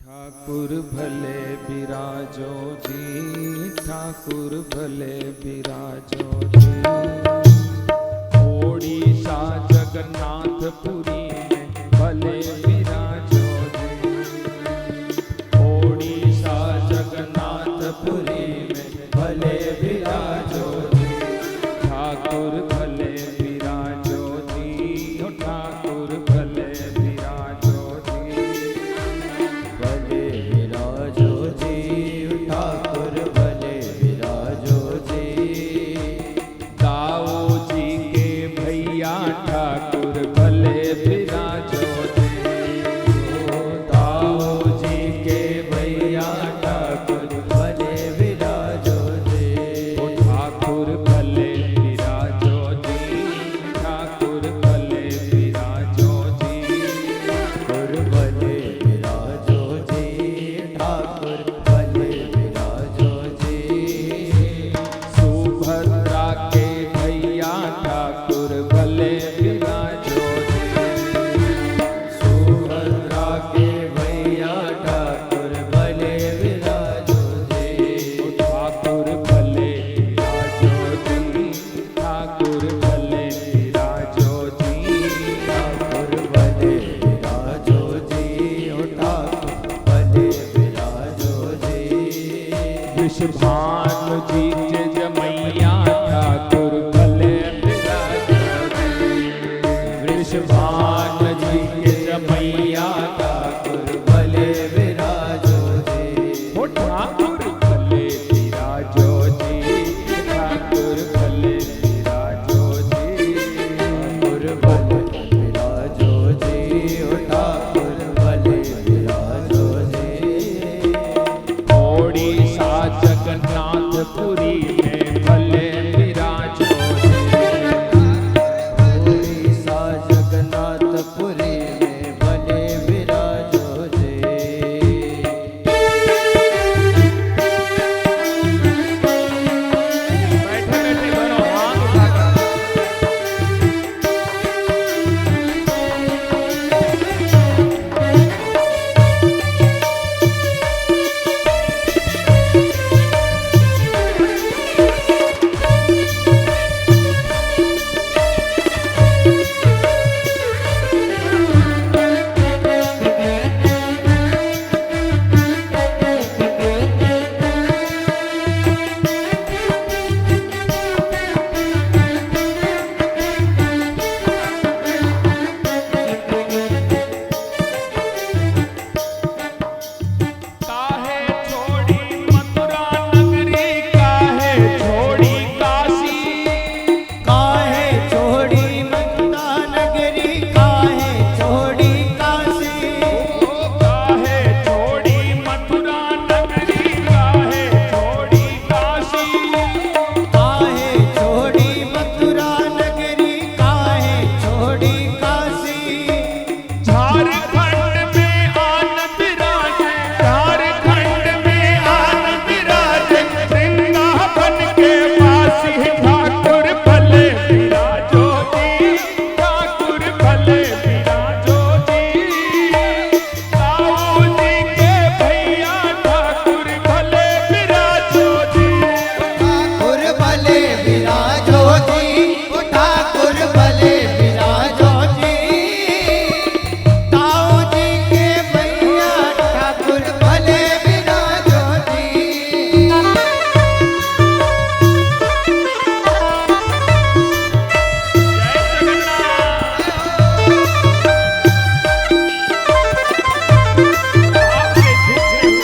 ठाकुर भले बिराजो जी, ठाकुर भले बिराजो जी। ओडिशा जगन्नाथपुरी में भले बिराजो जी, ओडिशा जगन्नाथपुरी में भले बिराजो जी। ठाकुर भले बिराजो जी, ठाकुर भले बिराजो जी, भले विराजो जी, ठाकुर भले विराजो जी। दाऊ जी के भैया ठाकुर भले बिराजो जी, दाऊ जी के भैया ठाकुर भले विराजो जी। ओ ठाकुर भले बिराजो जी, ठाकुर भले बिराजो जी। ठाकुर भले विराजो जी, ठाकुर भले विराजो जी। सुभद्रा के भैया ठाकुर भले बिराजो जी, सुभद्रा के भैया ठाकुर भले विराजो जी। ओ ठाकुर भले बिराजो जी, ठाकुर भले बिराजो जी। ठाकुर भले विराजो जी, ओ ठाकुर भले विराजो जी। वृषभानु जी के जमैया ठाकुर भले बिराजो जी, वृषभानु जी के जमैया ठाकुर भले विराजो जी। ओ ठाकुर भले बिराजो जी, ठाकुर भले बिराजो जी। ठाकुर भले विराजो जी, ओ ठाकुर भले विराजो जी। ओडिशा जगन्नाथपुरी में भले बिराजो जी, ओडिशा जगन्नाथपुरी में भले विराजो जी। बैठे बैठे करो हाथ उठाकर। काहे छोड़ी मथुरा नगरी, काहे छोड़ी काशी, काहे छोड़ी मथुरा नगरी, काहे छोड़ी काशी। काहे छोड़ी मथुरा नगरी, काहे छोड़ी काशी। काहे छोड़ी मथुरा नगरी, काहे छोड़ी काशी। झारखंड में आनंद राजे, झारखंड में आनंद राजे, वृंदावन के वासी ठाकुर भले बिराजो जी, ठाकुर भले बिराजो जी। दाऊ जी के भैया ठाकुर भले बिराजो जी, ठाकुर भले विराजो जी, ओ ठाकुर भले विराजो जी। ताऊ जी के भैया ठाकुर भले विराजो जी। जय जगन्नाथ। आपके झुके हुए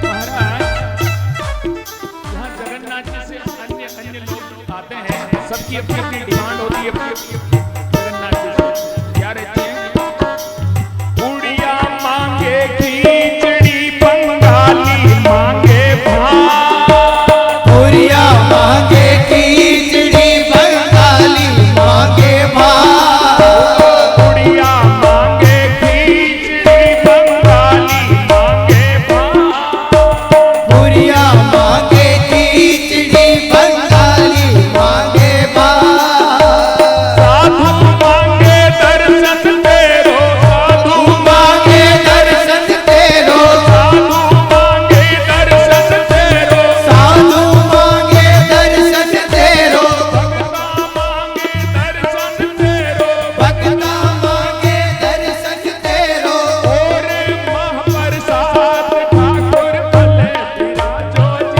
महाराज, यहाँ जगन्नाथ जी से अन्य अन्य लोग आते हैं, सबकी अपनी अपनी डिमांड होती है। जगन्नाथ जी से क्या रहती है? उड़िया मांगे खींचड़ी, बंगाली मांगे भात। बुढ़िया मांगे खिचड़ी बंगाली मांगे भात साधु मांगे दर्शन तेरो, साधु मांगे दर्शन तेरो साधु मांगे दर्शन तेरो, साधु मांगे दर्शन तेरो भक्ता मांगे दर्शन तेरो, भक्ता मांगे दर्शन तेरो और महाप्रसाद ठाकुर भले विराजो जी।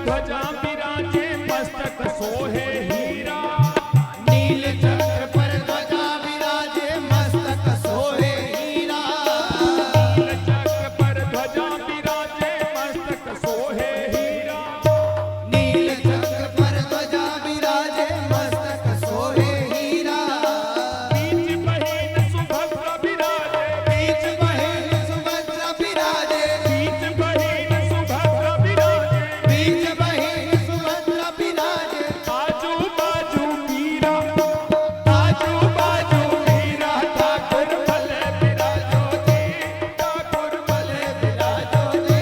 ध्वजा विराजे मस्तक सोहे हीरा। नील चक्र पर ध्वजा विराजे मस्तक सोहे हीरा। नील चक्र पर ध्वजा विराजे मस्तक सोहे हीरा। नील चक्र पर ध्वजा विराजे मस्तक सोहे हीरा। बीच बहिन सुभद्रा विराजे। बीच बहिन सुभद्रा विराजे। बीच बहिन सुभद्रा विराजे। बीच बहिन सुभद्रा विराजे। आजू बाजू वीरा। आजू बाजू वीरा। ठाकुर भले विराजो जी। ठाकुर भले विराजो जी।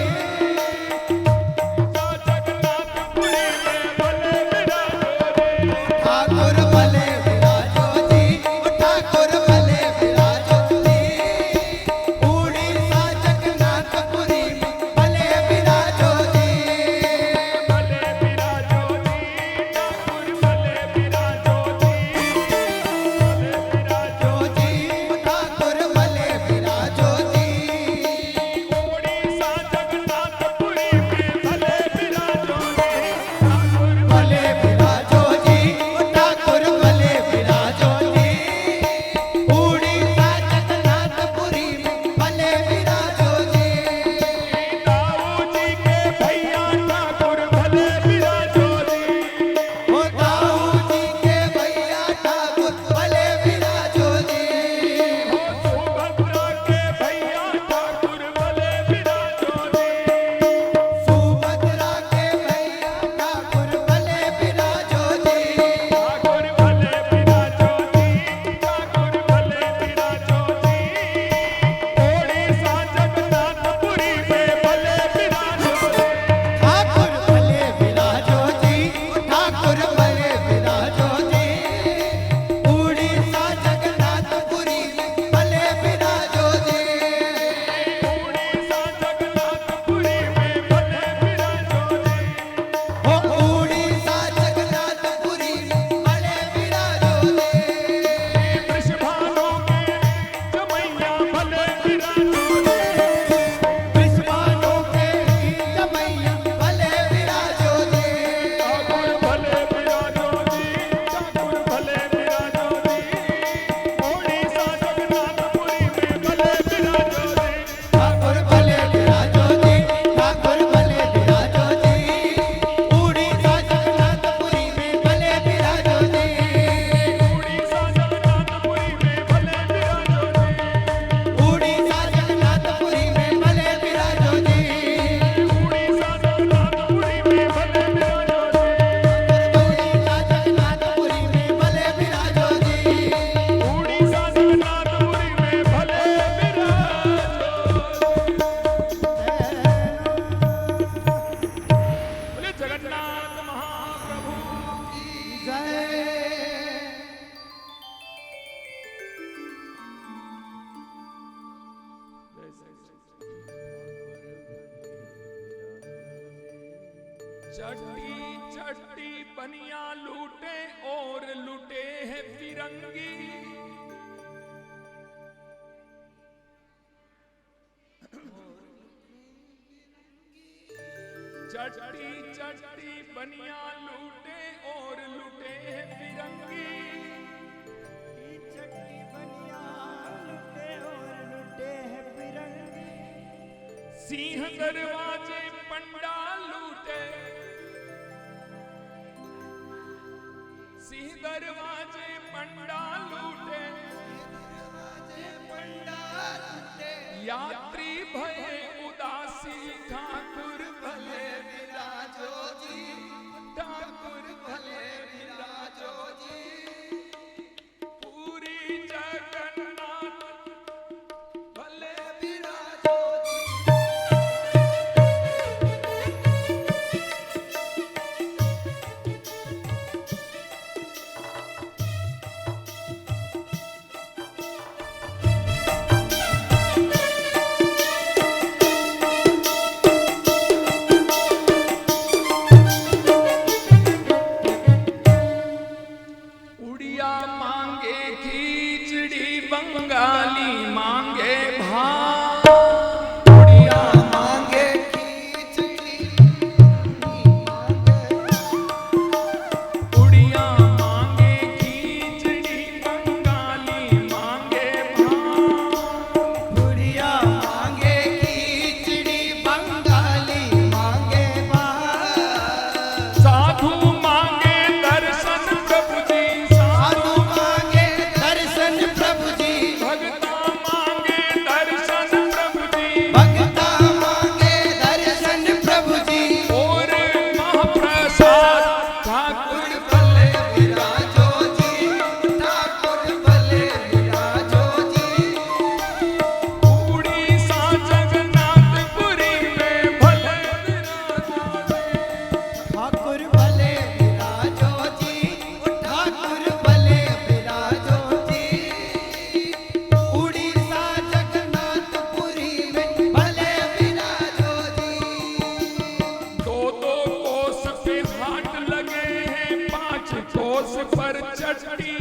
जगन्नाथपुरी में भले विराजो जी। ठाकुर भले विराजो जी। ठाकुर भले विराजो जी। उड़ीसा जगन्नाथपुरी में भले विराजो जी। भले विराजो जी। ठाकुर भले विराजो जी। भले विराजो जी ठाकुर भले विराजो जी। ओडिशा जगन्नाथपुरी में भले विराजो जी। ठाकुर भले विराजो जी। ठाकुर भले विराजो जी। उड़ीसा जगन्नाथपुरी में भले विराजो जी। ताऊ जी के भैया ठाकुर भले विराजो जी। ओ ताऊ जी के भैया ठाकुर भले विराजो जी। सुभद्रा के भैया ठाकुर भले विराजो जी। सुभद्रा के भैया ठाकुर भले विराजो जी। ठाकुर भले विराजो जी। ठाकुर भले विराजो जी। ओडिशा जगन्नाथपुरी में भले विराजो जी। ठाकुर भले विराजो जी। ठाकुर भले विराजो जी। उड़ीसा जगन्नाथपुरी में भले विराजो जी। ओडिशा जगन्नाथपुरी में भले विराजो जी। ओ उड़ीसा जगन्नाथपुरी में भले विराजो जी। वृषभानु के जमैया भले विराजो जी। विश्वानो के जमैया भले विराजो जी। ठाकुर भले विराजो जी। ठाकुर भले विराजो जी। ओडिशा जगन्नाथपुरी में भले विराजो जी। ठाकुर भले विराजो जी। ठाकुर भले विराजो जी। उड़ीसा जगन्नाथपुरी में भले विराजो जी। ओडिशा जगन्नाथपुरी में भले विराजो जी। उड़ीसा जगन्नाथपुरी में भले विराजो जी। ओडिशा जगन्नाथपुरी में भले विराजो जी। उड़ीसा जगन्नाथपुरी में भले विराजो जी। ओडिशा जगन्नाथपुरी में भले विराजो। बोले जगन्नाथ महाप्रभु जय। चट्टी चट्टी बनिया लूटे और लूटे हैं फिरंगी। चट्टी चट्टी बनिया लूटे और लूटे हैं फिरंगी। चट्टी बनिया लुटे और लुटे हैं फिरंगी। सिंह दरवाजे पंडाल लूटे। सिंह दरवाजे पंडाल लूटे। यात्री भये उदासी ठाकुर भले विराजो जी। ठाकुर भले विराजो जी। पूरी जगन्नाथ भले विराजो जी। कोस पर चट्टी,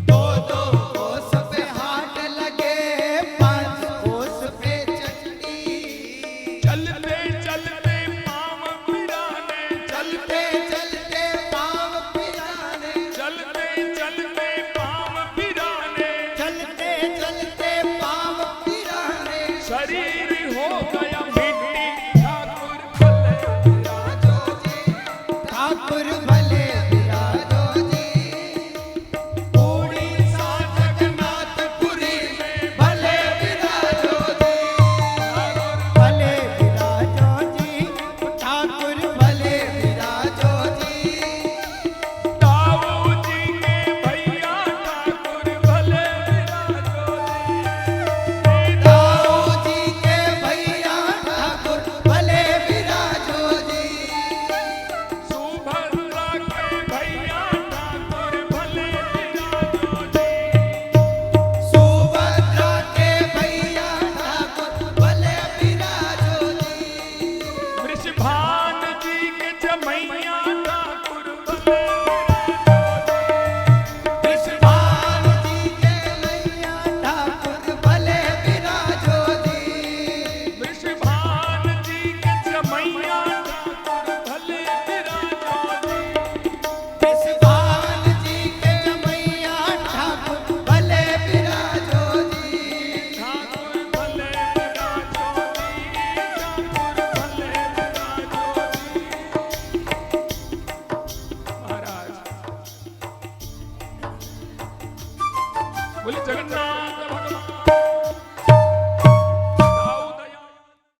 दो दो कोस पे हाथ लगे, 5 कोस पे चट्टी। चलते चलते पाँव पिराने, चलते चलते पाँव पिराने, चलते चलते पाँव पिराने, चलते चलते पाँव पिराने। शरीर हो गया मिट्टी, ठाकुर भले ठाकुर भले विराजो जी, उड़ीसा जगन्नाथपुरी में भले विराजो जी, भले विराजो जी, ठाकुर भले विराजो जी। ताऊ जी के भैया ठाकुर भले विराजो जी, ताऊ जी के भैया ठाकुर भले विराजो जी, सुभद्रा के भैया ठाकुर भले विराजो जी, सुभद्रा के भैया ठाकुर भले विराजो जी। वृषभा